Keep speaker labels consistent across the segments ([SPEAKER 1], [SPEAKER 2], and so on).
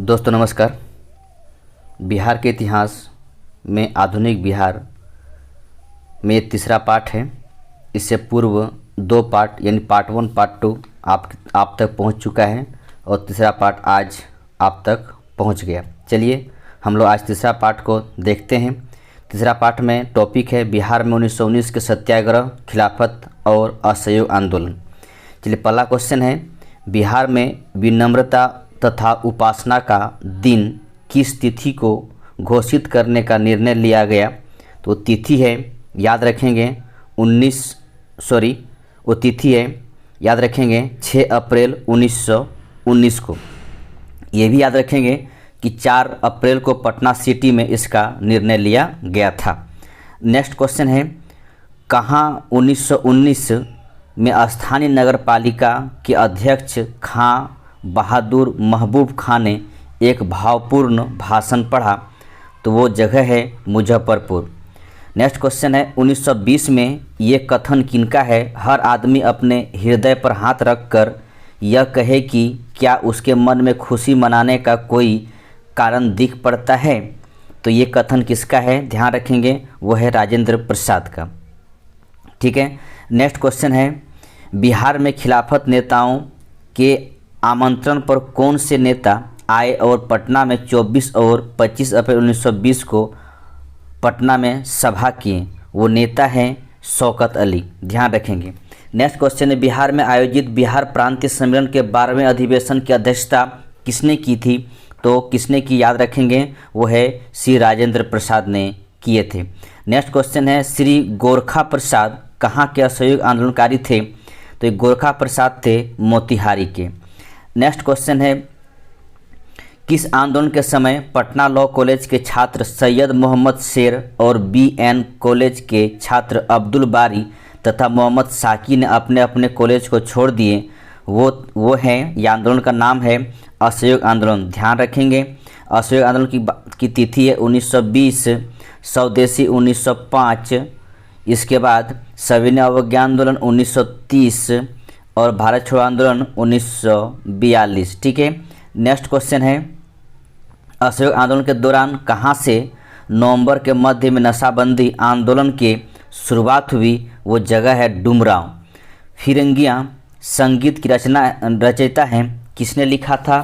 [SPEAKER 1] दोस्तों नमस्कार। बिहार के इतिहास में आधुनिक बिहार में ये तीसरा पार्ट है। इससे पूर्व दो पार्ट यानी पार्ट 1 पार्ट 2 आप तक पहुंच चुका है और तीसरा पार्ट आज आप तक पहुंच गया। चलिए हम लोग आज तीसरा पार्ट को देखते हैं। तीसरा पार्ट में टॉपिक है बिहार में 1919 के सत्याग्रह, खिलाफत और असहयोग आंदोलन। चलिए पहला क्वेश्चन है, बिहार में विनम्रता तथा उपासना का दिन किस तिथि को घोषित करने का निर्णय लिया गया? तो तिथि है, याद रखेंगे 6 अप्रैल 1919 को। ये भी याद रखेंगे कि 4 अप्रैल को पटना सिटी में इसका निर्णय लिया गया था। नेक्स्ट क्वेश्चन है, कहाँ 1919 में स्थानीय नगर पालिका के अध्यक्ष खां बहादुर महबूब खां ने एक भावपूर्ण भाषण पढ़ा? तो वो जगह है मुजफ्फरपुर। नेक्स्ट क्वेश्चन है, 1920 में ये कथन किनका है? हर आदमी अपने हृदय पर हाथ रखकर यह कहे कि क्या उसके मन में खुशी मनाने का कोई कारण दिख पड़ता है? तो ये कथन किसका है? ध्यान रखेंगे वो है राजेंद्र प्रसाद का। ठीक है। नेक्स्ट क्वेश्चन है, बिहार में खिलाफत नेताओं के आमंत्रण पर कौन से नेता आए और पटना में 24 और 25 अप्रैल 1920 को पटना में सभा किए? वो नेता हैं शौकत अली। ध्यान रखेंगे। नेक्स्ट क्वेश्चन है, बिहार में आयोजित बिहार प्रांतीय सम्मेलन के 12वें अधिवेशन की अध्यक्षता किसने की थी? तो किसने की, याद रखेंगे वो है श्री राजेंद्र प्रसाद ने किए थे। नेक्स्ट क्वेश्चन है, श्री गोरखा प्रसाद कहाँ के असहयोग आंदोलनकारी थे? तो ये गोरखा प्रसाद थे मोतिहारी के। नेक्स्ट क्वेश्चन है, किस आंदोलन के समय पटना लॉ कॉलेज के छात्र सैयद मोहम्मद शेर और BN कॉलेज के छात्र अब्दुल बारी तथा मोहम्मद साकी ने अपने अपने कॉलेज को छोड़ दिए? वो है, ये आंदोलन का नाम है असहयोग आंदोलन। ध्यान रखेंगे असहयोग आंदोलन की तिथि है 1920, स्वदेशी 1905, इसके बाद सविनय अवज्ञा आंदोलन 1930 और भारत छोड़ो आंदोलन 1942। ठीक है। नेक्स्ट क्वेश्चन है, असहयोग आंदोलन के दौरान कहाँ से नवंबर के मध्य में नशाबंदी आंदोलन की शुरुआत हुई? वो जगह है डुमरांव। फिरंगियाँ संगीत की रचयिता हैं, किसने लिखा था?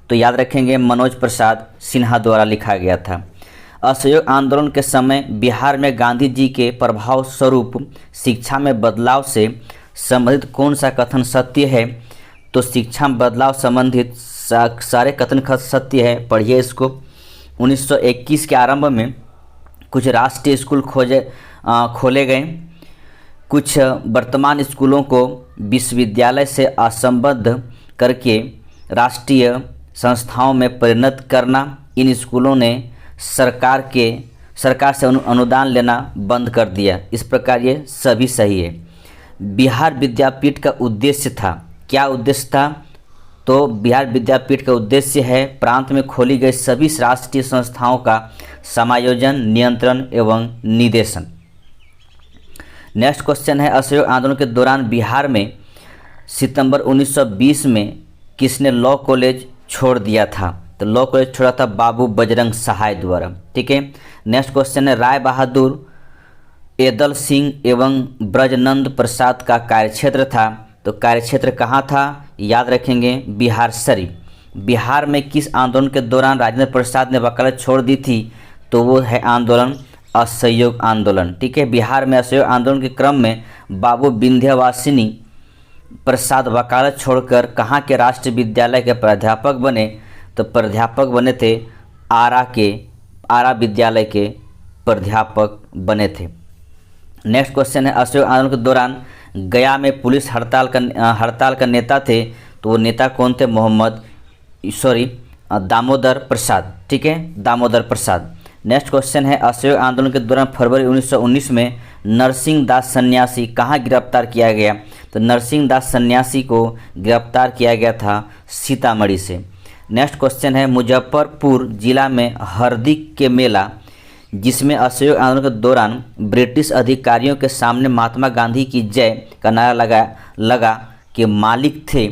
[SPEAKER 1] तो याद रखेंगे मनोज प्रसाद सिन्हा द्वारा लिखा गया था। असहयोग आंदोलन के समय बिहार में गांधी जी के प्रभाव स्वरूप शिक्षा में बदलाव से संबंधित कौन सा कथन सत्य है? तो शिक्षा में बदलाव संबंधित सारे कथन सत्य है, पढ़िए इसको। 1921 के आरंभ में कुछ राष्ट्रीय स्कूल खोले गए। कुछ वर्तमान स्कूलों को विश्वविद्यालय से असंबद्ध करके राष्ट्रीय संस्थाओं में परिणत करना। इन स्कूलों ने सरकार से अनुदान लेना बंद कर दिया। इस प्रकार ये सभी सही है। बिहार विद्यापीठ का उद्देश्य था, क्या उद्देश्य था? तो बिहार विद्यापीठ का उद्देश्य है प्रांत में खोली गई सभी राष्ट्रीय संस्थाओं का समायोजन, नियंत्रण एवं निदेशन। नेक्स्ट क्वेश्चन है, असहयोग आंदोलन के दौरान बिहार में सितंबर 1920 में किसने लॉ कॉलेज छोड़ दिया था? तो लॉ कॉलेज छोड़ा था बाबू बजरंग सहाय द्वारा। ठीक है। नेक्स्ट क्वेश्चन है, राय बहादुर एदल सिंह एवं ब्रजनंद प्रसाद का कार्यक्षेत्र था? तो कार्यक्षेत्र कहाँ था? याद रखेंगे बिहार शरीफ। बिहार में किस आंदोलन के दौरान राजेंद्र प्रसाद ने वकालत छोड़ दी थी? तो वो है आंदोलन असहयोग आंदोलन। ठीक है। बिहार में असहयोग आंदोलन के क्रम में बाबू विंध्यवासिनी प्रसाद वकालत छोड़कर कहाँ के राष्ट्रीय विद्यालय के प्राध्यापक बने? तो प्राध्यापक बने थे आरा विद्यालय के प्राध्यापक बने थे। नेक्स्ट क्वेश्चन है, असहयोग आंदोलन के दौरान गया में पुलिस हड़ताल का नेता थे? तो वो नेता कौन थे? दामोदर प्रसाद। ठीक है, दामोदर प्रसाद। नेक्स्ट क्वेश्चन है, असहयोग आंदोलन के दौरान फरवरी 1919 में नरसिंह दास सन्यासी कहाँ गिरफ्तार किया गया? तो नरसिंह दास सन्यासी को गिरफ्तार किया गया था सीतामढ़ी से। नेक्स्ट क्वेश्चन है, मुजफ्फरपुर जिला में हरदी के मेला जिसमें असहयोग आंदोलन के दौरान ब्रिटिश अधिकारियों के सामने महात्मा गांधी की जय का नारा लगा के मालिक थे?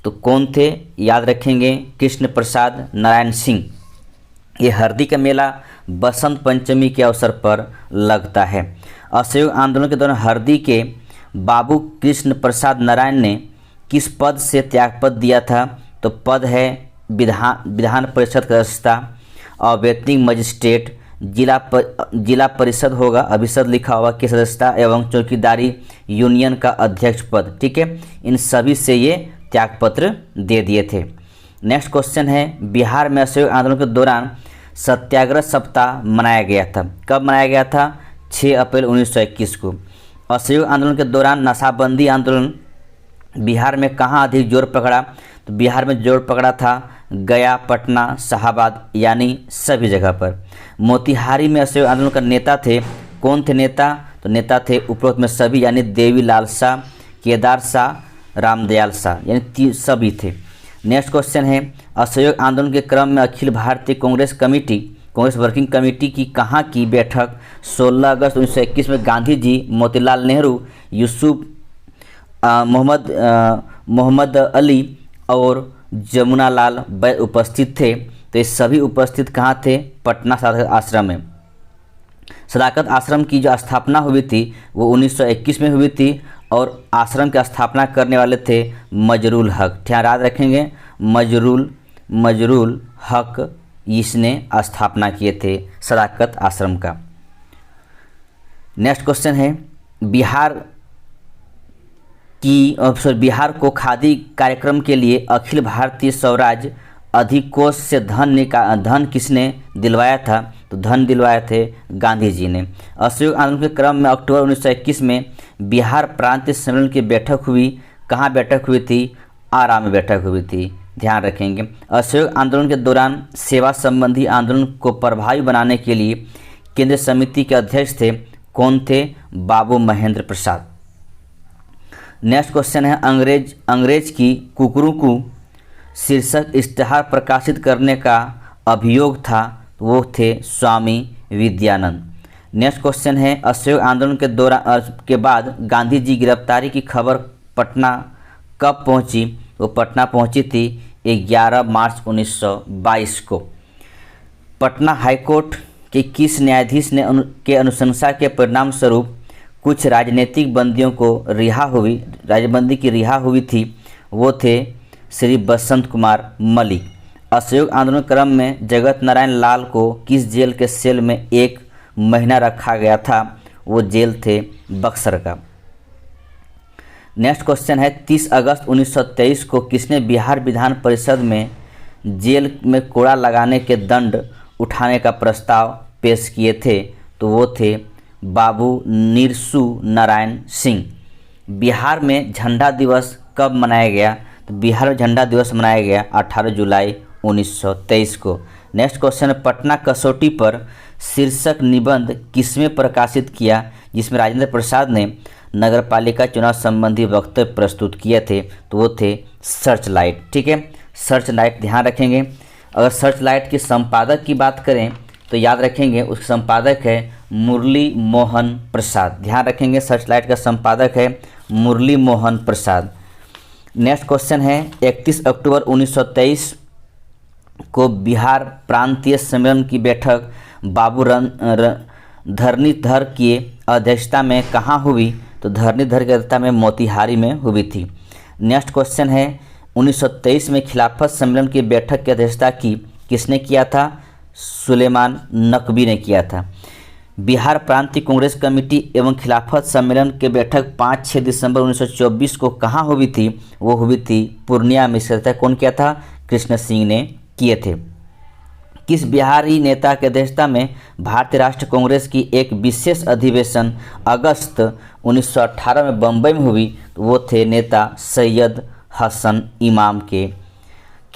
[SPEAKER 1] तो तो कौन थे, याद रखेंगे कृष्ण प्रसाद नारायण सिंह। ये हरदी का मेला बसंत पंचमी के अवसर पर लगता है। असहयोग आंदोलन के दौरान हरदी के बाबू कृष्ण प्रसाद नारायण ने किस पद से त्यागपत्र दिया था, तो पद है विधान परिषद का सदस्यता, अवैतनिक मजिस्ट्रेट, जिला परिषद होगा, अभिषद लिखा हुआ की सदस्यता एवं चौकीदारी यूनियन का अध्यक्ष पद। ठीक है, इन सभी से ये त्यागपत्र दे दिए थे। नेक्स्ट क्वेश्चन है, बिहार में असहयोग आंदोलन के दौरान सत्याग्रह सप्ताह मनाया गया था। कब मनाया गया था? 6 अप्रैल 1921 को। असहयोग आंदोलन के दौरान नशाबंदी आंदोलन बिहार में कहाँ अधिक जोर पकड़ा? तो बिहार में जोर पकड़ा था गया, पटना, शाहाबाद, यानी सभी जगह पर। मोतिहारी में असहयोग आंदोलन का नेता थे, कौन थे नेता? तो नेता थे उपरोक्त में सभी, यानी देवीलाल शाह, केदार शाह, रामदयाल शाह, यानी सभी थे। नेक्स्ट क्वेश्चन है, असहयोग आंदोलन के क्रम में अखिल भारतीय कांग्रेस वर्किंग कमेटी की कहाँ की बैठक 16 अगस्त 1921 में गांधी जी, मोतीलाल नेहरू, यूसुफ मोहम्मद अली और जमुनालाल बैद उपस्थित थे। तो ये सभी उपस्थित कहाँ थे? पटना सदाकत आश्रम में। सदाकत आश्रम की जो स्थापना हुई थी वो 1921 में हुई थी और आश्रम की स्थापना करने वाले थे मजरूल हक। ध्यान याद रखेंगे, मजरूल हक इसने स्थापना किए थे सदाकत आश्रम का। नेक्स्ट क्वेश्चन है, बिहार को खादी कार्यक्रम के लिए अखिल भारतीय स्वराज अधिकोष से धन किसने दिलवाया था? तो धन दिलवाए थे गांधी जी ने। असहयोग आंदोलन के क्रम में अक्टूबर 1921 में बिहार प्रांतीय सम्मेलन की बैठक हुई। कहाँ बैठक हुई थी? आरा में बैठक हुई थी, ध्यान रखेंगे। असहयोग आंदोलन के दौरान सेवा संबंधी आंदोलन को प्रभावी बनाने के लिए केंद्रीय समिति के अध्यक्ष थे, कौन थे? बाबू महेंद्र प्रसाद। नेक्स्ट क्वेश्चन है, अंग्रेज की कुकरू शीर्षक इश्तेहार प्रकाशित करने का अभियोग था, वो थे स्वामी विद्यानंद। नेक्स्ट क्वेश्चन है, असहयोग आंदोलन के बाद गांधी जी गिरफ्तारी की खबर पटना कब पहुंची? वो पटना पहुंची थी 11 मार्च 1922 को। पटना हाईकोर्ट के किस न्यायाधीश ने के अनुशंसा के परिणाम स्वरूप कुछ राजनीतिक बंदियों को राजबंदी की रिहा हुई थी, वो थे श्री बसंत कुमार मलिक। असहयोग आंदोलन क्रम में जगत नारायण लाल को किस जेल के सेल में 1 महीना रखा गया था? वो जेल थे बक्सर का। नेक्स्ट क्वेश्चन है, 30 अगस्त 1923 को किसने बिहार विधान परिषद में जेल में कोड़ा लगाने के दंड उठाने का प्रस्ताव पेश किए थे? तो वो थे बाबू निरसु नारायण सिंह। बिहार में झंडा दिवस कब मनाया गया? तो बिहार में झंडा दिवस मनाया गया 18 जुलाई 1923 को। नेक्स्ट क्वेश्चन है, पटना कसौटी पर शीर्षक निबंध किसमें प्रकाशित किया जिसमें राजेंद्र प्रसाद ने नगरपालिका चुनाव संबंधी वक्तव्य प्रस्तुत किए थे? तो वो थे सर्च लाइट। ठीक है, सर्च लाइट, ध्यान रखेंगे। अगर सर्च लाइट के संपादक की बात करें तो याद रखेंगे उसके संपादक है मुरली मोहन प्रसाद। ध्यान रखेंगे, सर्च लाइट का संपादक है मुरली मोहन प्रसाद। नेक्स्ट क्वेश्चन है, 31 अक्टूबर 1923 को बिहार प्रांतीय सम्मेलन की बैठक बाबू धरणीधर की अध्यक्षता में कहाँ हुई? तो धरणीधर की अध्यक्षता में मोतिहारी में हुई थी। नेक्स्ट क्वेश्चन है, 1923 में खिलाफत सम्मेलन की बैठक की अध्यक्षता किसने किया था? सुलेमान नकवी ने किया था। बिहार प्रांतीय कांग्रेस कमेटी एवं खिलाफत सम्मेलन की बैठक 5-6 दिसंबर 1924 को कहाँ हुई थी? वो हुई थी पूर्णिया में। कौन किया था? कृष्ण सिंह ने किए थे। किस बिहारी नेता की अध्यक्षता में भारतीय राष्ट्रीय कांग्रेस की एक विशेष अधिवेशन अगस्त 1918 में बम्बई में हुई? तो वो थे नेता सैयद हसन इमाम की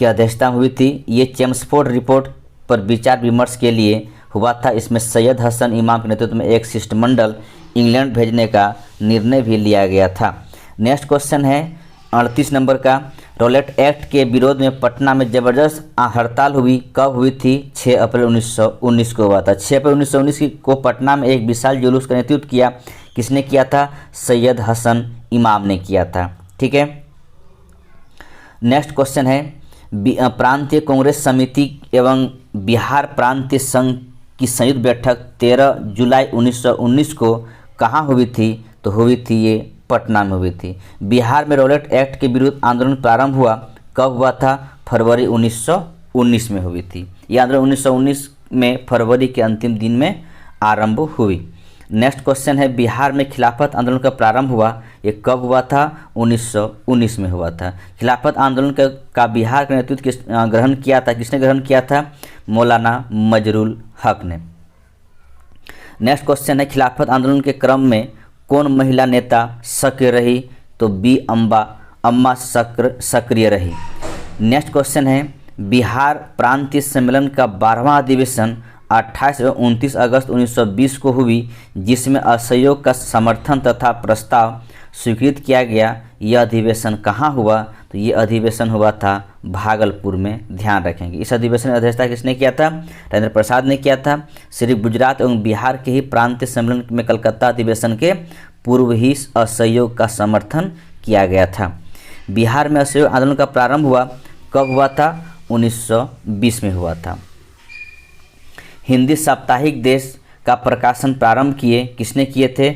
[SPEAKER 1] अध्यक्षता हुई थी। ये चेम्सफोर्ड रिपोर्ट पर विचार विमर्श के लिए हुआ था। इसमें सैयद हसन इमाम के नेतृत्व में एक शिष्टमंडल इंग्लैंड भेजने का निर्णय भी लिया गया था। नेक्स्ट क्वेश्चन है 38 नंबर का, रॉलेट एक्ट के विरोध में पटना में जबरदस्त हड़ताल हुई। कब हुई थी? 6 अप्रैल 1919 को हुआ था। 6 अप्रैल 1919 को पटना में एक विशाल जुलूस का नेतृत्व किया। किसने किया था? सैयद हसन इमाम ने किया था। ठीक है, नेक्स्ट क्वेश्चन है प्रांतीय कांग्रेस समिति एवं बिहार प्रांतीय संघ की संयुक्त बैठक 13 जुलाई 1919 को कहाँ हुई थी? तो हुई थी ये पटना में हुई थी। बिहार में रॉलेट एक्ट के विरुद्ध आंदोलन प्रारंभ हुआ कब हुआ था? फरवरी 1919 में हुई थी। ये आंदोलन 1919 में फरवरी के अंतिम दिन में आरंभ हुई। नेक्स्ट क्वेश्चन है बिहार में खिलाफत आंदोलन का प्रारंभ हुआ, ये कब हुआ था? 1919 में हुआ था। खिलाफत आंदोलन का बिहार का नेतृत्व ग्रहण किया था, किसने ग्रहण किया था? मौलाना मजरुल हक ने। नेक्स्ट क्वेश्चन है खिलाफत आंदोलन के क्रम में कौन महिला नेता सक्रिय रही? तो बी अम्मा सक्रिय रही। नेक्स्ट क्वेश्चन है बिहार प्रांतीय सम्मेलन का 12वां अधिवेशन 28 एवं 29 अगस्त 1920 को हुई, जिसमें असहयोग का समर्थन तथा प्रस्ताव स्वीकृत किया गया। यह अधिवेशन कहाँ हुआ? तो ये अधिवेशन हुआ था भागलपुर में, ध्यान रखेंगे। इस अधिवेशन की अध्यक्षता किसने किया था? राजेंद्र प्रसाद ने किया था। सिर्फ गुजरात एवं बिहार के ही प्रांतीय सम्मेलन में कलकत्ता अधिवेशन के पूर्व ही असहयोग का समर्थन किया गया था। बिहार में असहयोग आंदोलन का प्रारंभ हुआ कब हुआ था? 1920 में हुआ था। हिंदी साप्ताहिक देश का प्रकाशन प्रारंभ किसने किए थे?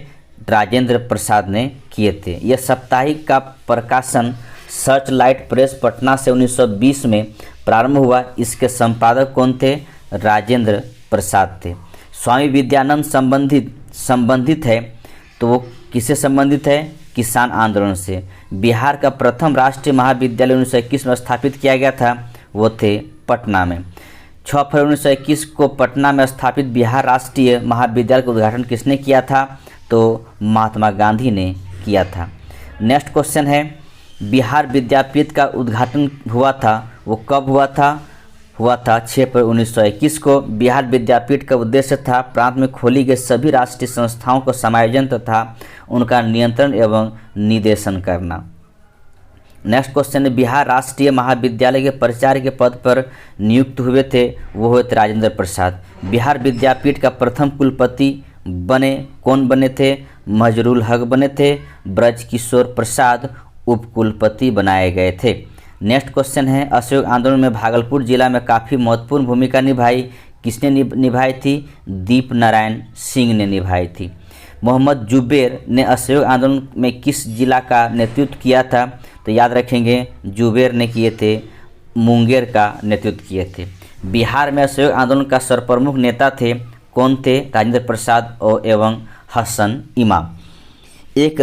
[SPEAKER 1] राजेंद्र प्रसाद ने किए थे। यह साप्ताहिक का प्रकाशन सर्च लाइट प्रेस पटना से 1920 में प्रारंभ हुआ। इसके संपादक कौन थे? राजेंद्र प्रसाद थे। स्वामी विद्यानंद संबंधित है, तो वो किससे संबंधित है? किसान आंदोलन से। बिहार का प्रथम राष्ट्रीय महाविद्यालय 1921 में स्थापित किया गया था, वो थे पटना में। 6 फरवरी 1921 को पटना में स्थापित बिहार राष्ट्रीय महाविद्यालय का उद्घाटन किसने किया था? तो महात्मा गांधी ने किया था। नेक्स्ट क्वेश्चन है बिहार विद्यापीठ का उद्घाटन हुआ था, वो कब हुआ था? हुआ था 6 फरवरी 1921 को। बिहार विद्यापीठ का उद्देश्य था प्रांत में खोली गई सभी राष्ट्रीय संस्थाओं को समायोजन तथा उनका नियंत्रण एवं निर्देशन करना। नेक्स्ट क्वेश्चन है बिहार राष्ट्रीय महाविद्यालय के प्राचार्य के पद पर नियुक्त हुए थे, वो हुए थे राजेंद्र प्रसाद। बिहार विद्यापीठ का प्रथम कुलपति कौन बने थे? मजरुल हक बने थे। ब्रजकिशोर प्रसाद उपकुलपति बनाए गए थे। नेक्स्ट क्वेश्चन है असहयोग आंदोलन में भागलपुर जिला में काफ़ी महत्वपूर्ण भूमिका निभाई, किसने निभाई थी? दीप नारायण सिंह ने निभाई थी। मोहम्मद जुबैर ने असहयोग आंदोलन में किस जिला का नेतृत्व किया था? तो याद रखेंगे जुबैर ने किए थे मुंगेर का नेतृत्व किए थे। बिहार में असहयोग आंदोलन का सर्वप्रमुख नेता थे, कौन थे? राजेंद्र प्रसाद और एवं हसन इमाम। एक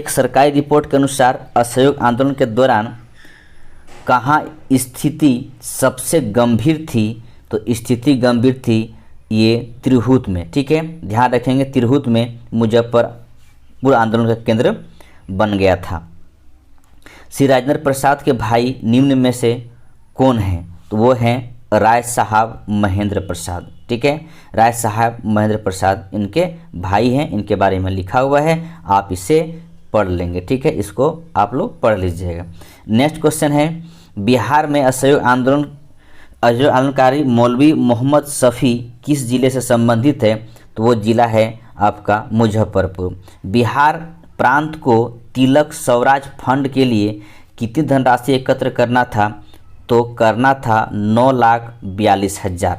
[SPEAKER 1] सरकारी रिपोर्ट के अनुसार असहयोग आंदोलन के दौरान कहाँ स्थिति सबसे गंभीर थी? तो स्थिति गंभीर थी ये तिरहुत में, ठीक है, ध्यान रखेंगे। तिरहुत में मुजफ्फरपुर आंदोलन का केंद्र बन गया था। श्री राजेंद्र प्रसाद के भाई निम्न में से कौन हैं? तो वो हैं राय साहब महेंद्र प्रसाद, ठीक है। राय साहब महेंद्र प्रसाद इनके भाई हैं, इनके बारे में लिखा हुआ है, आप इसे पढ़ लेंगे, ठीक है, इसको आप लोग पढ़ लीजिएगा। नेक्स्ट क्वेश्चन है बिहार में असहयोग आंदोलनकारी मौलवी मोहम्मद शफी किस जिले से संबंधित है? तो वो जिला है आपका मुजफ्फरपुर। बिहार प्रांत को तिलक स्वराज फंड के लिए कितनी धनराशि एकत्र करना था? तो करना था 9,42,000।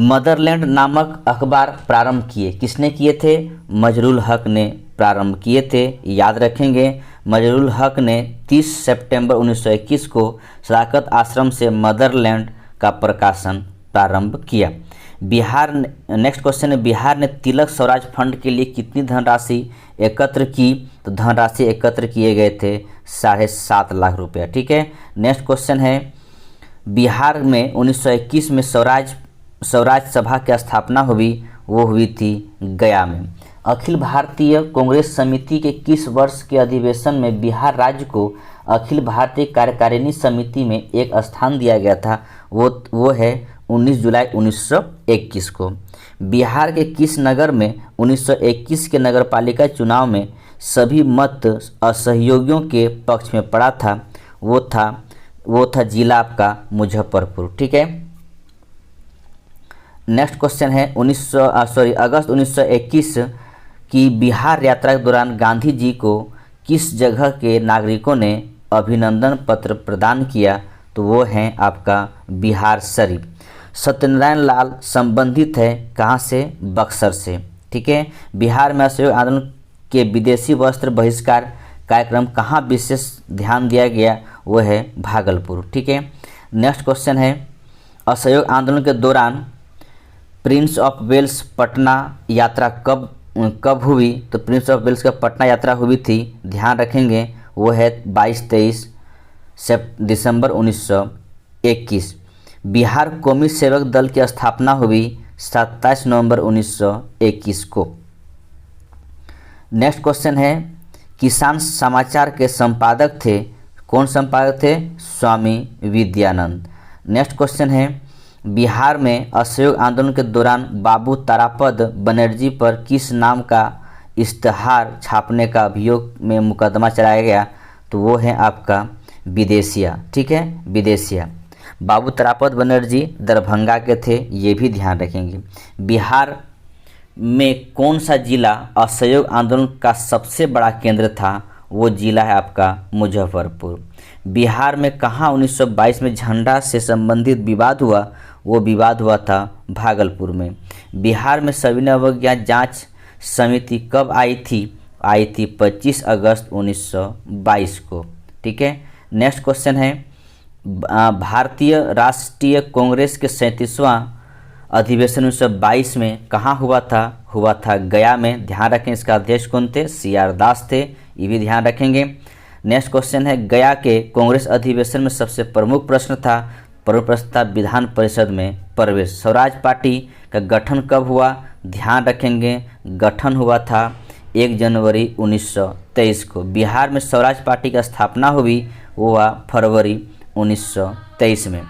[SPEAKER 1] मदरलैंड नामक अखबार प्रारंभ किए, किसने किए थे? मजरुल हक ने प्रारंभ किए थे, याद रखेंगे। मजरुल हक ने 30 सितंबर 1921 को सदाकत आश्रम से मदरलैंड का प्रकाशन प्रारंभ किया। नेक्स्ट क्वेश्चन है बिहार ने तिलक स्वराज फंड के लिए कितनी धनराशि एकत्र की? तो धनराशि एकत्र किए गए थे 7.5 लाख रुपया, ठीक है। नेक्स्ट क्वेश्चन है बिहार में 1921 में स्वराज सभा की स्थापना हुई, वो हुई थी गया में। अखिल भारतीय कांग्रेस समिति के किस वर्ष के अधिवेशन में बिहार राज्य को अखिल भारतीय कार्यकारिणी समिति में एक स्थान दिया गया था? वो है 19 जुलाई 1921 को। बिहार के किस नगर में 1921 के नगरपालिका चुनाव में सभी मत असहयोगियों के पक्ष में पड़ा था? वो था जिला आपका मुजफ्फरपुर, ठीक है। नेक्स्ट क्वेश्चन है अगस्त 1921 की बिहार यात्रा के दौरान गांधी जी को किस जगह के नागरिकों ने अभिनंदन पत्र प्रदान किया, तो वो हैं आपका बिहार शरीफ। सत्यनारायण लाल संबंधित है कहाँ से, बक्सर से। ठीक है, बिहार में असहयोग आंदोलन के विदेशी वस्त्र बहिष्कार कार्यक्रम कहाँ विशेष ध्यान दिया गया, वो है भागलपुर। ठीक है, नेक्स्ट क्वेश्चन है असहयोग आंदोलन के दौरान प्रिंस ऑफ वेल्स पटना यात्रा कब हुई, तो प्रिंस ऑफ वेल्स का पटना यात्रा हुई थी, ध्यान रखेंगे, वो है 22-23 दिसंबर 1921। बिहार कौमी सेवक दल की स्थापना हुई 27 नवंबर 1921 को। नेक्स्ट क्वेश्चन है किसान समाचार के संपादक थे, कौन संपादक थे, स्वामी विद्यानंद। नेक्स्ट क्वेश्चन है बिहार में असहयोग आंदोलन के दौरान बाबू तारापद बनर्जी पर किस नाम का इश्तहार छापने का अभियोग में मुकदमा चलाया गया, तो वो है आपका विदेशिया। ठीक है, विदेशिया। बाबू तारापद बनर्जी दरभंगा के थे, ये भी ध्यान रखेंगे। बिहार में कौन सा जिला असहयोग आंदोलन का सबसे बड़ा केंद्र था, वो जिला है आपका मुजफ्फरपुर। बिहार में कहाँ 1922 में झंडा से संबंधित विवाद हुआ, वो विवाद हुआ था भागलपुर में। बिहार में सविनय अवज्ञा जांच समिति कब आई थी 25 अगस्त 1922 को। ठीक है, नेक्स्ट क्वेश्चन है भारतीय राष्ट्रीय कांग्रेस के 37वां अधिवेशन 1922 में कहाँ हुआ था गया में। ध्यान रखें, इसका अध्यक्ष कौन थे, CR दास थे, ये भी ध्यान रखेंगे। नेक्स्ट क्वेश्चन है गया के कांग्रेस अधिवेशन में सबसे प्रमुख प्रश्न था विधान परिषद में प्रवेश। स्वराज पार्टी का गठन कब हुआ, ध्यान रखेंगे, गठन हुआ था 1 जनवरी 1923 को। बिहार में स्वराज पार्टी की स्थापना हुई, वो हुआ फरवरी 1923 में।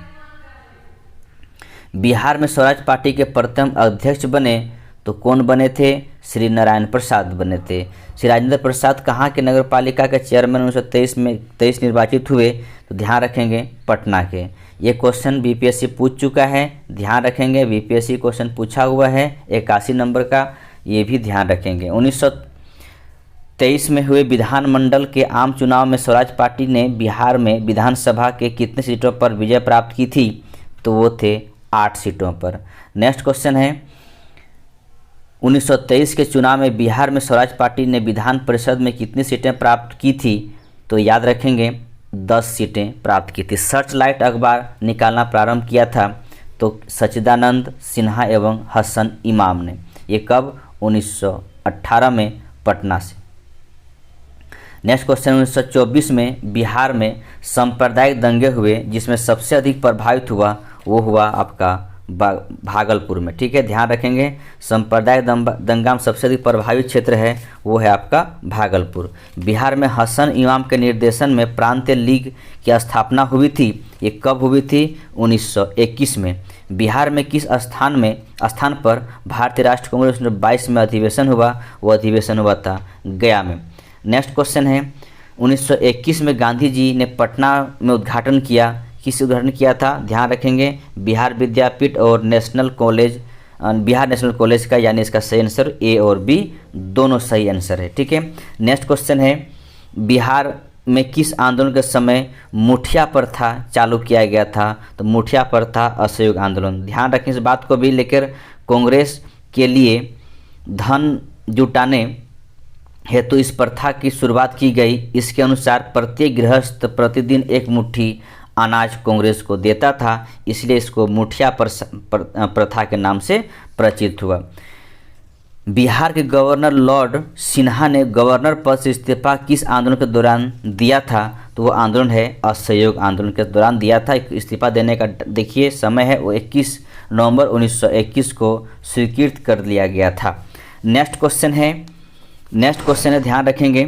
[SPEAKER 1] बिहार में स्वराज पार्टी के प्रथम अध्यक्ष बने तो कौन बने थे, श्री नारायण प्रसाद बने थे। श्री राजेंद्र प्रसाद कहाँ के नगर पालिका के चेयरमैन 1923 निर्वाचित हुए, तो ध्यान रखेंगे पटना के। ये क्वेश्चन बीपीएससी पूछ चुका है, ध्यान रखेंगे, बीपीएससी क्वेश्चन पूछा हुआ है 81 नंबर का, ये भी ध्यान रखेंगे। 1923 में हुए विधानमंडल के आम चुनाव में स्वराज पार्टी ने बिहार में विधानसभा के कितने सीटों पर विजय प्राप्त की थी, तो वो थे 8 सीटों पर। नेक्स्ट क्वेश्चन है 1923 के चुनाव में बिहार में स्वराज पार्टी ने विधान परिषद में कितनी सीटें प्राप्त की थी, तो याद रखेंगे 10 सीटें प्राप्त की थी। सर्च लाइट अखबार निकालना प्रारंभ किया था तो सच्चिदानंद सिन्हा एवं हसन इमाम ने। ये कब, 1918 में पटना से। नेक्स्ट क्वेश्चन 1924 में बिहार में सांप्रदायिक दंगे हुए, जिसमें सबसे अधिक प्रभावित हुआ वो हुआ आपका भागलपुर में। ठीक है, ध्यान रखेंगे, सांप्रदायिक दंगा में सबसे अधिक प्रभावित क्षेत्र है वो है आपका भागलपुर। बिहार में हसन इमाम के निर्देशन में प्रांतीय लीग की स्थापना हुई थी, ये कब हुई थी, 1921 में। बिहार में किस स्थान पर भारतीय राष्ट्रीय कांग्रेस 1922 में अधिवेशन हुआ, वो अधिवेशन हुआ था गया में। नेक्स्ट क्वेश्चन है 1921 में गांधी जी ने पटना में उद्घाटन किया, किस उद्घाटन किया था, ध्यान रखेंगे, बिहार विद्यापीठ और national college, Bihar national college का, यानी इसका सही आंसर ए और बी दोनों सही आंसर है। ठीक है, नेक्स्ट क्वेश्चन है बिहार में किस आंदोलन के समय मुठिया प्रथा चालू किया गया था, तो मुठिया प्रथा असहयोग आंदोलन। ध्यान रखें इस बात को भी, लेकर कांग्रेस के लिए धन जुटाने हेतु इस प्रथा की शुरुआत की गई। इसके अनुसार प्रत्येक गृहस्थ प्रतिदिन एक मुट्ठी अनाज कांग्रेस को देता था, इसलिए इसको मुठिया प्रथा के नाम से प्रचलित हुआ। बिहार के गवर्नर लॉर्ड सिन्हा ने गवर्नर पद से इस्तीफा किस आंदोलन के दौरान दिया था, तो वो आंदोलन है असहयोग आंदोलन के दौरान दिया था। इस्तीफा देने का देखिए समय है, वो 21 नवंबर 1921 को स्वीकृत कर लिया गया था। नेक्स्ट क्वेश्चन है ध्यान रखेंगे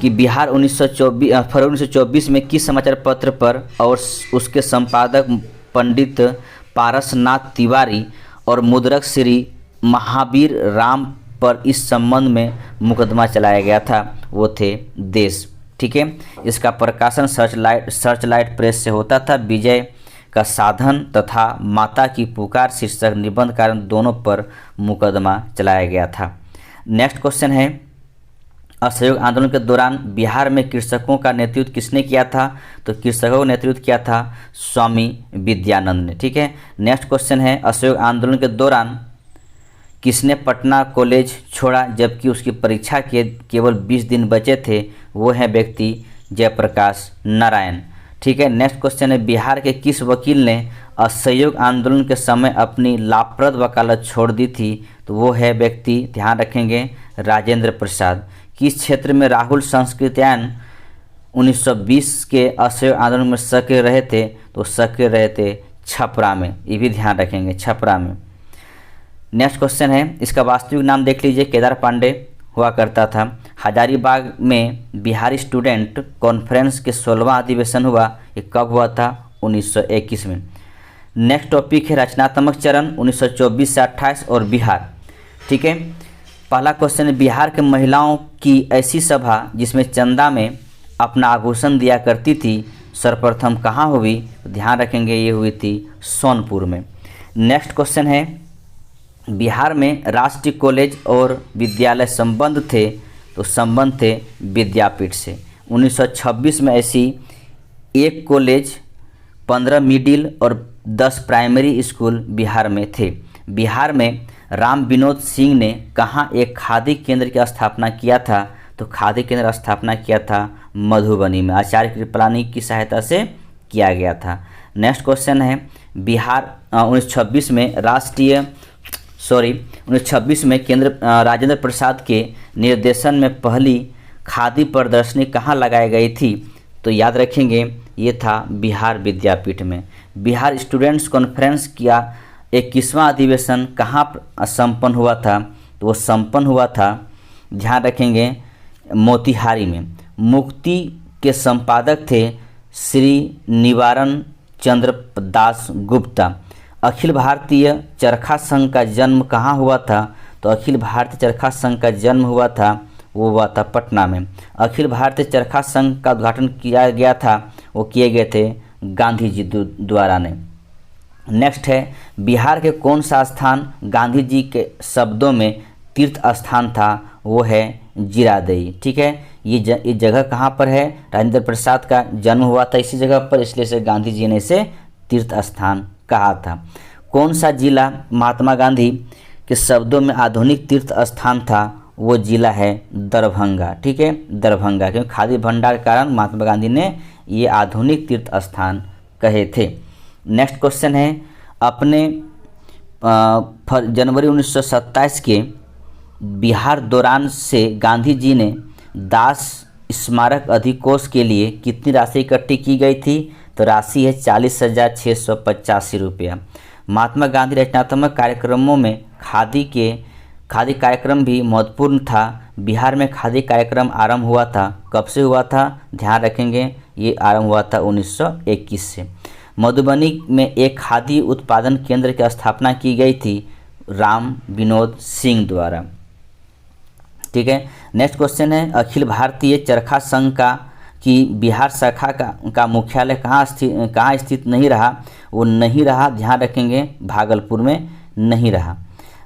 [SPEAKER 1] कि बिहार फरवरी 1924 में किस समाचार पत्र पर और उसके संपादक पंडित पारसनाथ तिवारी और मुद्रक श्री महावीर राम पर इस संबंध में मुकदमा चलाया गया था, वो थे देश। ठीक है, इसका प्रकाशन सर्च लाइट प्रेस से होता था। विजय का साधन तथा माता की पुकार शीर्षक निबंध कारण दोनों पर मुकदमा चलाया गया था। नेक्स्ट क्वेश्चन है असहयोग आंदोलन के दौरान बिहार में कृषकों का नेतृत्व किसने किया था? तो कृषकों का नेतृत्व किया था स्वामी विद्यानंद ने। ठीक है, नेक्स्ट क्वेश्चन है, असहयोग आंदोलन के दौरान किसने पटना कॉलेज छोड़ा जबकि उसकी परीक्षा के केवल 20 दिन बचे थे? वो है व्यक्ति जयप्रकाश नारायण। ठीक है, नेक्स्ट क्वेश्चन है, बिहार के किस वकील ने असहयोग आंदोलन के समय अपनी लाभप्रद वकालत छोड़ दी थी? तो वो है व्यक्ति, ध्यान रखेंगे, राजेंद्र प्रसाद। किस क्षेत्र में राहुल संस्कृत्यायन 1920 के असहयोग आंदोलन में सक्रिय रहे थे? तो सक्रिय रहे थे छपरा में, ये भी ध्यान रखेंगे, छपरा में। नेक्स्ट क्वेश्चन है, इसका वास्तविक नाम देख लीजिए, केदार पांडे हुआ करता था। हजारीबाग में बिहारी स्टूडेंट कॉन्फ्रेंस के 16वां अधिवेशन हुआ, ये कब हुआ था? 1921 में। नेक्स्ट टॉपिक है रचनात्मक चरण 1924 से 28 और बिहार। ठीक है, पहला क्वेश्चन है, बिहार के महिलाओं की ऐसी सभा जिसमें चंदा में अपना आभूषण दिया करती थी सर्वप्रथम कहाँ हुई? ध्यान रखेंगे, ये हुई थी सोनपुर में। नेक्स्ट क्वेश्चन है, बिहार में राष्ट्रीय कॉलेज और विद्यालय संबंध थे? तो संबंध थे विद्यापीठ से। 1926 में ऐसी 1 कॉलेज, 15 मिडिल और 10 प्राइमरी स्कूल बिहार में थे। बिहार में राम विनोद सिंह ने कहाँ एक खादी केंद्र की स्थापना किया था? तो खादी केंद्र स्थापना किया था मधुबनी में, आचार्य कृपलानी की सहायता से किया गया था। नेक्स्ट क्वेश्चन है, बिहार 1926 में 1926 में राजेंद्र प्रसाद के निर्देशन में पहली खादी प्रदर्शनी कहाँ लगाई गई थी? तो याद रखेंगे, ये था बिहार विद्यापीठ में। बिहार स्टूडेंट्स कॉन्फ्रेंस का 21वां अधिवेशन कहाँ संपन्न हुआ था? तो वो संपन्न हुआ था, ध्यान रखेंगे, मोतिहारी में। मुक्ति के संपादक थे श्री निवारण चंद्र दास गुप्ता। अखिल भारतीय चरखा संघ का जन्म कहाँ हुआ था? तो अखिल भारतीय चरखा संघ का जन्म हुआ था, वो हुआ था पटना में। अखिल भारतीय चरखा संघ का उद्घाटन किया गया था, वो किए गए थे गांधी जी द्वारा ने। नेक्स्ट है, बिहार के कौन सा स्थान गांधी जी के शब्दों में तीर्थ स्थान था? वो है जीरादेई। ठीक है, ये जगह कहाँ पर है? राजेंद्र प्रसाद का जन्म हुआ था इसी जगह पर, इसलिए से गांधी जी ने इसे तीर्थ स्थान कहा था। कौन सा जिला महात्मा गांधी के शब्दों में आधुनिक तीर्थ स्थान था? वो जिला है दरभंगा। ठीक है, दरभंगा, क्योंकि खादी भंडार के कारण महात्मा गांधी ने ये आधुनिक तीर्थ स्थान कहे थे। नेक्स्ट क्वेश्चन है, अपने जनवरी 1927 के बिहार दौरान से गांधी जी ने दास स्मारक अधिकोष के लिए कितनी राशि इकट्ठी की गई थी? तो राशि है 40,685 रुपया। महात्मा गांधी रचनात्मक कार्यक्रमों में खादी कार्यक्रम भी महत्वपूर्ण था। बिहार में खादी कार्यक्रम आरंभ हुआ था, कब से हुआ था? ध्यान रखेंगे, ये आरंभ हुआ था 1921 से। मधुबनी में एक खादी उत्पादन केंद्र की स्थापना की गई थी राम विनोद सिंह द्वारा। ठीक है, नेक्स्ट क्वेश्चन है, अखिल भारतीय चरखा संघ की बिहार शाखा का मुख्यालय कहाँ स्थित नहीं रहा? वो नहीं रहा, ध्यान रखेंगे, भागलपुर में नहीं रहा।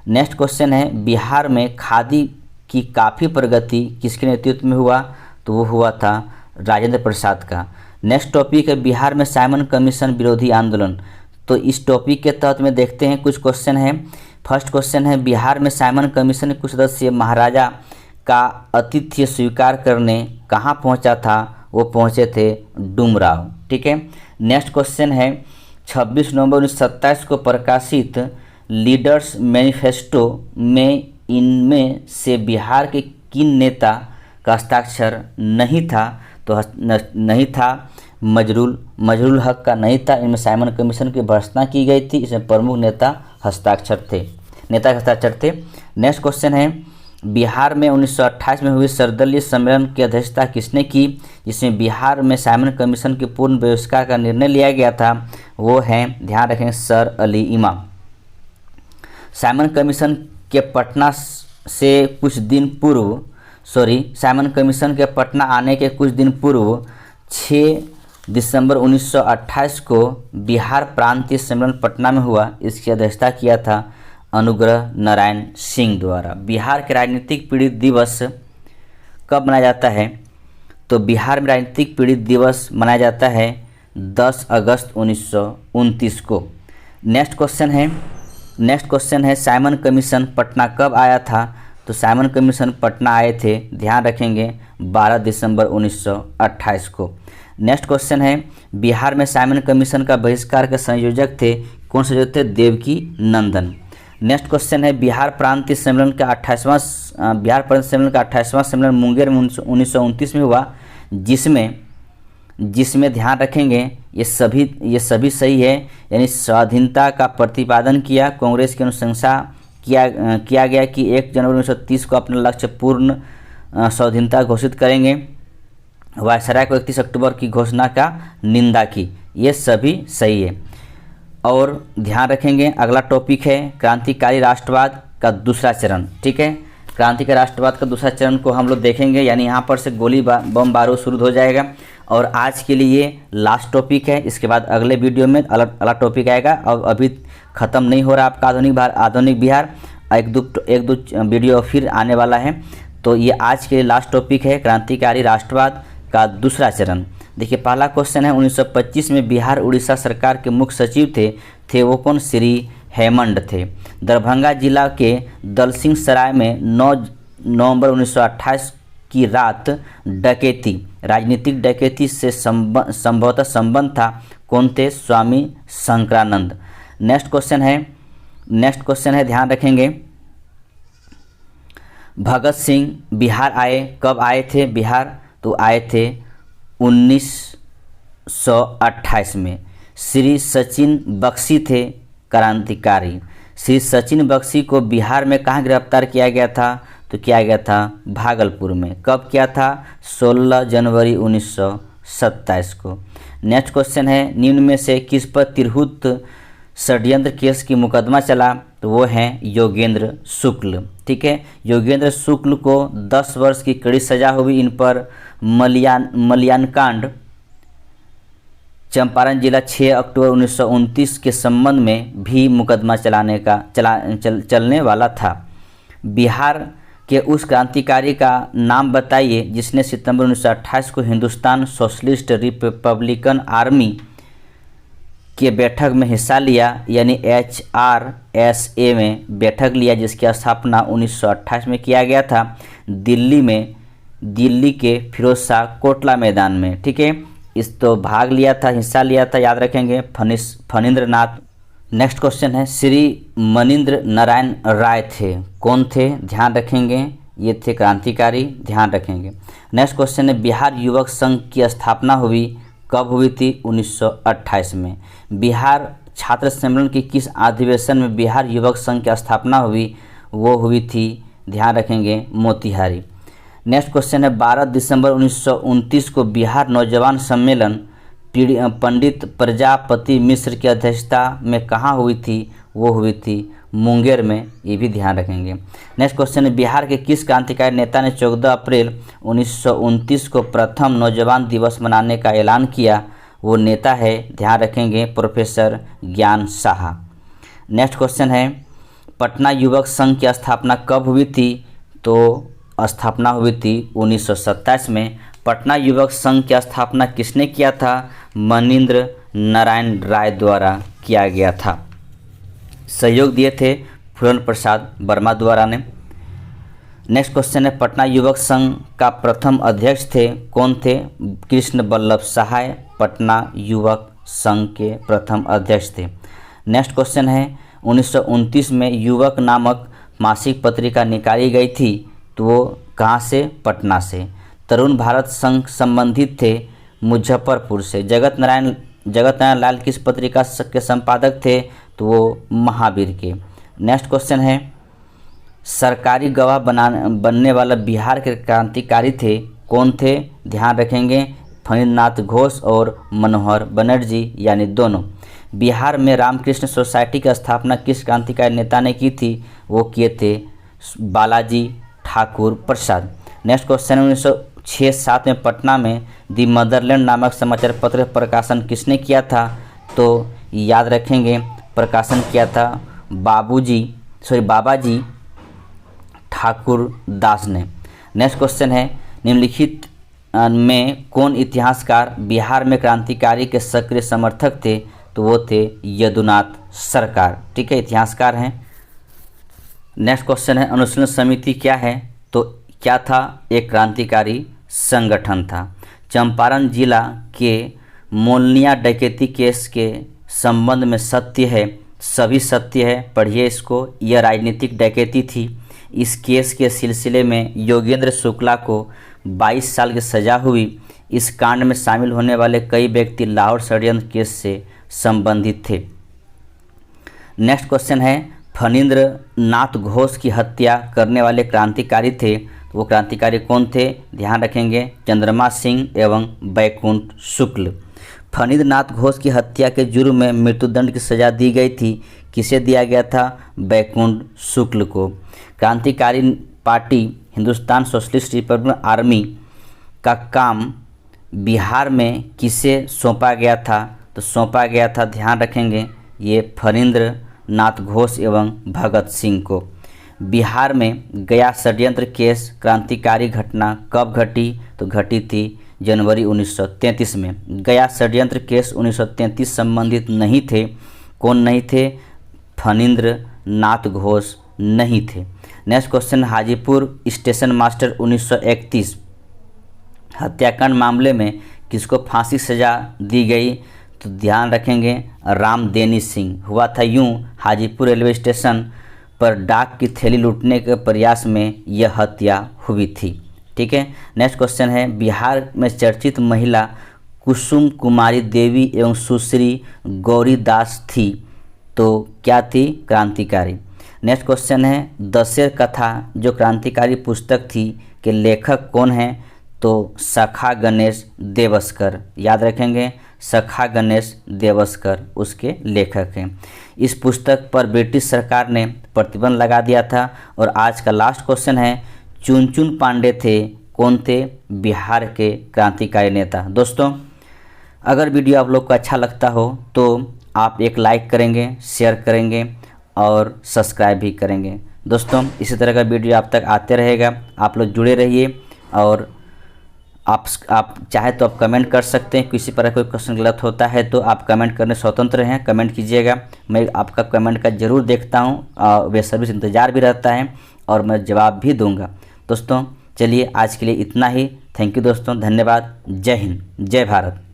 [SPEAKER 1] नेक्स्ट क्वेश्चन है, बिहार में खादी की काफ़ी प्रगति किसके नेतृत्व में हुआ? तो वो हुआ था राजेंद्र प्रसाद का। नेक्स्ट टॉपिक है, बिहार में साइमन कमीशन विरोधी आंदोलन। तो इस टॉपिक के तहत में देखते हैं कुछ क्वेश्चन है। फर्स्ट क्वेश्चन है, बिहार में साइमन कमीशन के कुछ सदस्य महाराजा का आतिथ्य स्वीकार करने कहाँ पहुँचा था? वो पहुँचे थे डुमराव। ठीक है, नेक्स्ट क्वेश्चन है, 26 नवंबर 1927 को प्रकाशित लीडर्स मैनिफेस्टो में इनमें से बिहार के किन नेता का हस्ताक्षर नहीं था? तो नहीं था मजरूल हक का नहीं था। इनमें साइमन कमीशन की भर्त्सना की गई थी, इसमें प्रमुख नेता के हस्ताक्षर थे। नेक्स्ट क्वेश्चन है, बिहार में 1928 में हुए सर्वदलीय सम्मेलन की अध्यक्षता किसने की, जिसमें बिहार में साइमन कमीशन के पूर्ण बहिष्कार का निर्णय लिया गया था? वो हैं, ध्यान रखें, सर अली इमाम। साइमन कमीशन के साइमन कमीशन के पटना आने के कुछ दिन पूर्व 6 दिसंबर 1928 को बिहार प्रांतीय सम्मेलन पटना में हुआ। इसकी अध्यक्षता किया था अनुग्रह नारायण सिंह द्वारा। बिहार के राजनीतिक पीड़ित दिवस कब मनाया जाता है? तो बिहार में राजनीतिक पीड़ित दिवस मनाया जाता है 10 अगस्त 1929 को। नेक्स्ट क्वेश्चन है साइमन कमीशन पटना कब आया था? तो साइमन कमीशन पटना आए थे, ध्यान रखेंगे, 12 दिसंबर 1928 को। नेक्स्ट क्वेश्चन है बिहार में साइमन कमीशन का बहिष्कार के संयोजक थे, कौन संयोजक थे? देवकी नंदन। नेक्स्ट क्वेश्चन है बिहार प्रांतीय सम्मेलन का 28वां सम्मेलन मुंगेर में 1929 में हुआ, जिसमें ध्यान रखेंगे ये सभी सही है, यानी स्वाधीनता का प्रतिपादन किया, कांग्रेस की अनुशंसा किया गया कि 1 जनवरी 1930 को अपना लक्ष्य पूर्ण स्वाधीनता घोषित करेंगे, वायसराय को 31 अक्टूबर की घोषणा का निंदा की, ये सभी सही है। और ध्यान रखेंगे अगला टॉपिक है क्रांतिकारी राष्ट्रवाद का दूसरा चरण। ठीक है, क्रांतिकारी राष्ट्रवाद का दूसरा चरण को हम लोग देखेंगे, यानी यहाँ पर से गोली बम बारूद शुरू हो जाएगा। और आज के लिए लास्ट टॉपिक है, इसके बाद अगले वीडियो में अलग टॉपिक आएगा। और अभी ख़त्म नहीं हो रहा आपका आधुनिक बिहार, एक दो वीडियो फिर आने वाला है। तो ये आज के लिए लास्ट टॉपिक है क्रांतिकारी राष्ट्रवाद का दूसरा चरण। देखिए पहला क्वेश्चन है 1925 में बिहार उड़ीसा सरकार के मुख्य सचिव थे वो कौन? श्री हेमंड थे। दरभंगा जिला के दलसिंह सराय में 9 नवंबर 1928 की रात राजनीतिक डकैती से संभवतः संबंध था, कौन थे? स्वामी शंकरानंद। नेक्स्ट क्वेश्चन है ध्यान रखेंगे भगत सिंह बिहार आए, कब आए थे बिहार? तो आए थे 1928 में। श्री सचिन बख्शी थे क्रांतिकारी। श्री सचिन बख्शी को बिहार में कहाँ गिरफ्तार किया गया था? तो किया गया था भागलपुर में। कब किया था? 16 जनवरी 1927 को। नेक्स्ट क्वेश्चन है निम्न में से किस पर तिरहुत षड्यंत्र केस की मुकदमा चला? तो वो हैं योगेंद्र शुक्ल। ठीक है, योगेंद्र शुक्ल को 10 वर्ष की कड़ी सजा हुई। इन पर मलियान कांड चंपारण जिला 6 अक्टूबर 1929 के संबंध में भी मुकदमा चलने वाला था। बिहार के उस क्रांतिकारी का नाम बताइए जिसने सितंबर 1928 को हिंदुस्तान सोशलिस्ट रिपब्लिकन आर्मी के बैठक में हिस्सा लिया, यानी HRSA में बैठक लिया, जिसकी स्थापना 1928 में किया गया था दिल्ली के फिरोज शाह कोटला मैदान में। ठीक है, इस तो हिस्सा लिया था, याद रखेंगे, फणींद्र नाथ। नेक्स्ट क्वेश्चन है श्री मनींद्र नारायण राय थे, कौन थे? ध्यान रखेंगे, ये थे क्रांतिकारी, ध्यान रखेंगे। नेक्स्ट क्वेश्चन है बिहार युवक संघ की स्थापना कब हुई थी? 1928 में। बिहार छात्र सम्मेलन की किस अधिवेशन में बिहार युवक संघ की स्थापना हुई? वो हुई थी, ध्यान रखेंगे, मोतिहारी। नेक्स्ट क्वेश्चन है 12 दिसंबर 1929 को बिहार नौजवान सम्मेलन पंडित प्रजापति मिश्र की अध्यक्षता में कहाँ हुई थी? वो हुई थी मुंगेर में, ये भी ध्यान रखेंगे। नेक्स्ट क्वेश्चन है बिहार के किस क्रांतिकारी नेता ने 14 अप्रैल 1929 को प्रथम नौजवान दिवस मनाने का ऐलान किया? वो नेता है, ध्यान रखेंगे, प्रोफेसर ज्ञान साहा। नेक्स्ट क्वेश्चन है पटना युवक संघ की स्थापना कब हुई थी? तो स्थापना हुई थी 1927 में। पटना युवक संघ की स्थापना किसने किया था? मनींद्र नारायण राय द्वारा किया गया था। सहयोग दिए थे फूलन प्रसाद वर्मा द्वारा ने। नेक्स्ट क्वेश्चन है पटना युवक संघ का प्रथम अध्यक्ष थे, कौन थे? कृष्ण वल्लभ सहाय पटना युवक संघ के प्रथम अध्यक्ष थे। नेक्स्ट क्वेश्चन है 1929 में युवक नामक मासिक पत्रिका निकाली गई थी, तो वो कहाँ से? पटना से। तरुण भारत संघ संबंधित थे मुजफ्फरपुर से। जगत नारायण लाल किस पत्रिका के संपादक थे? तो वो महावीर के। नेक्स्ट क्वेश्चन है सरकारी गवाह बनने वाला बिहार के क्रांतिकारी थे, कौन थे? ध्यान रखेंगे, फणींद्रनाथ घोष और मनोहर बनर्जी, यानी दोनों। बिहार में रामकृष्ण सोसाइटी की स्थापना किस क्रांतिकारी नेता ने की थी? वो किए थे बालाजी ठाकुर प्रसाद। नेक्स्ट क्वेश्चन 1906-07 में पटना में दी मदरलैंड नामक समाचार पत्र प्रकाशन किसने किया था? तो याद रखेंगे, प्रकाशन किया था बाबाजी ठाकुर दास ने। नेक्स्ट क्वेश्चन है निम्नलिखित में कौन इतिहासकार बिहार में क्रांतिकारी के सक्रिय समर्थक थे? तो वो थे यदुनाथ सरकार। ठीक है, इतिहासकार हैं। नेक्स्ट क्वेश्चन है अनुशीलन समिति क्या है? तो क्या था? एक क्रांतिकारी संगठन था। चंपारण जिला के मोलनिया डकैती केस के संबंध में सत्य है, सभी सत्य है, पढ़िए इसको। यह राजनीतिक डकैती थी। इस केस के सिलसिले में योगेंद्र शुक्ला को 22 साल की सज़ा हुई। इस कांड में शामिल होने वाले कई व्यक्ति लाहौर षड्यंत्र केस से संबंधित थे। नेक्स्ट क्वेश्चन है फणींद्र नाथ घोष की हत्या करने वाले क्रांतिकारी थे। तो वो क्रांतिकारी कौन थे? ध्यान रखेंगे, चंद्रमा सिंह एवं बैकुंठ शुक्ल। फणींद्र नाथ घोष की हत्या के जुर्म में मृत्युदंड की सजा दी गई थी। किसे दिया गया था? बैकुंठ शुक्ल को। क्रांतिकारी party Hindustan socialist Republican army का काम बिहार में किसे सौंपा गया था? तो सौंपा गया था, ध्यान रखेंगे, ये फणींद्र नाथ घोष एवं भगत सिंह को। बिहार में गया षड्यंत्र केस क्रांतिकारी घटना कब घटी? तो घटी थी जनवरी 1933 में। गया षड्यंत्र केस 1933 संबंधित नहीं थे। कौन नहीं थे? फणींद्र नाथ घोष नहीं थे। Next question Hajipur station master 1931 हत्याकांड मामले में किसको फांसी सजा दी गई? तो ध्यान रखेंगे, रामदेनी सिंह। हुआ था यूं, हाजीपुर रेलवे स्टेशन पर डाक की थैली लूटने के प्रयास में यह हत्या हुई थी। ठीक है, नेक्स्ट क्वेश्चन है बिहार में चर्चित महिला कुसुम कुमारी देवी एवं सुश्री गौरी दास थी। तो क्या थी? क्रांतिकारी। नेक्स्ट क्वेश्चन है दशेर कथा जो क्रांतिकारी पुस्तक थी के लेखक कौन हैं? तो सखा गणेश देवस्कर। याद रखेंगे, सखा गणेश देवस्कर उसके लेखक हैं। इस पुस्तक पर ब्रिटिश सरकार ने प्रतिबंध लगा दिया था। और आज का लास्ट क्वेश्चन है चुनचुन पांडे थे, कौन थे? बिहार के क्रांतिकारी नेता। दोस्तों, अगर वीडियो आप लोग को अच्छा लगता हो तो आप एक लाइक करेंगे, शेयर करेंगे और सब्सक्राइब भी करेंगे। दोस्तों, इसी तरह का वीडियो आप तक आते रहेगा, आप लोग जुड़े रहिए। और आप चाहे तो आप कमेंट कर सकते हैं, किसी प्रकार कोई क्वेश्चन गलत होता है तो आप कमेंट करने स्वतंत्र हैं, कमेंट कीजिएगा। मैं आपका कमेंट का जरूर देखता हूं, बेसब्री से इंतज़ार भी रहता है और मैं जवाब भी दूंगा। दोस्तों चलिए आज के लिए इतना ही। थैंक यू दोस्तों, धन्यवाद। जय हिंद, जय भारत।